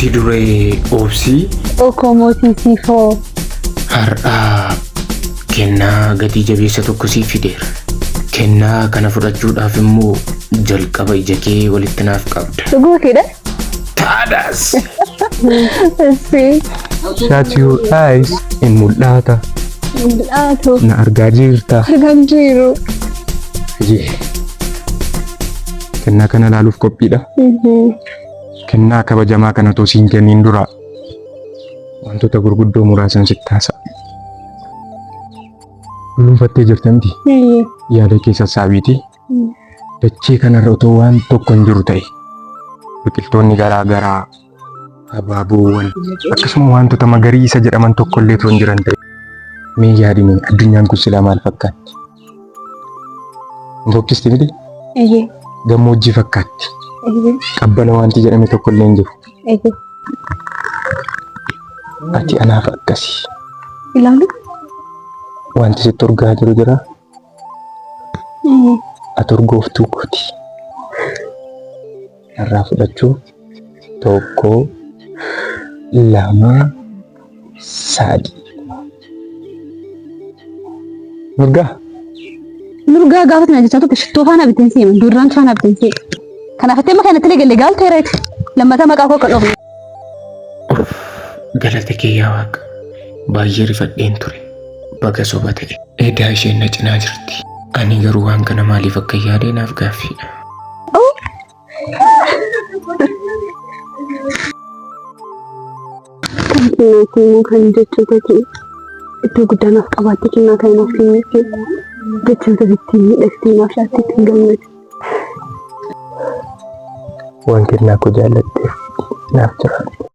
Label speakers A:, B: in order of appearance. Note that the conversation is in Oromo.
A: Mati duree obsii
B: Okomotii siifoo.
A: har'aa kennaa gatii jabeessa tokko siif fideera. Kennaa kana fudhachuudhaaf immoo jalqaba ija kee walitti naaf qabda.
B: Dhuguufiidha.
A: Taadhaas.
C: Shut your eyes in mul'ata.
B: Mul'atu.
C: Na argaa jirta.
B: Argaan jiru.
C: Kennaa kana laaluuf qophiidha. Kennaa kabajamaa kana otoo siin kenniin dura wantoota gurguddoo muraasan sitti haasa'a. Dhuunfattee jirta miti. Yaada keessa saabiiti. Dachee kanarra otoo waan tokko hin jiru ta'e biqiltoonni garaa garaa abaaboowwan akkasuma wantoota magariisa jedhaman tokko illee otoo hin jiran ta'e mee yaadime addunyaan kun silaa maal fakkaatti? Bokkisti miti? Gammoojjii fakkaatti. Qabbana wanti jedhame tokko illee hin jiru. Ati anaaf akkasi.
B: Ilaalu.
C: Wanti sitti urgaa jiru jira. Ati urgooftuu kooti. Narraa fudhachuu tokko lama sadi. Urgaa.
B: Nurgaa gaafatuma jecha tokko shittoo faana bitin seema. Durraan faana bitin seema. Kanaafatee maka kanatti legalee gaal ta'e lammata maqaa koo kan dhofne.
A: Galata kee yaa Waaqa. Baay'ee rifadheen ture. Baga soba ta'e. Eedaa isheen na cinaa jirti. Ani garuu waan kana maaliif akka yaadee naaf gaaffiidha.
B: Kan jechoota kee iddoo guddaa naaf qabaatte kennaa kan naaf kenneef jechoota bittiin miidhagdee naaf laatti ittiin gammadu.
C: Waan kennaa koo jaallatteef naaf jira.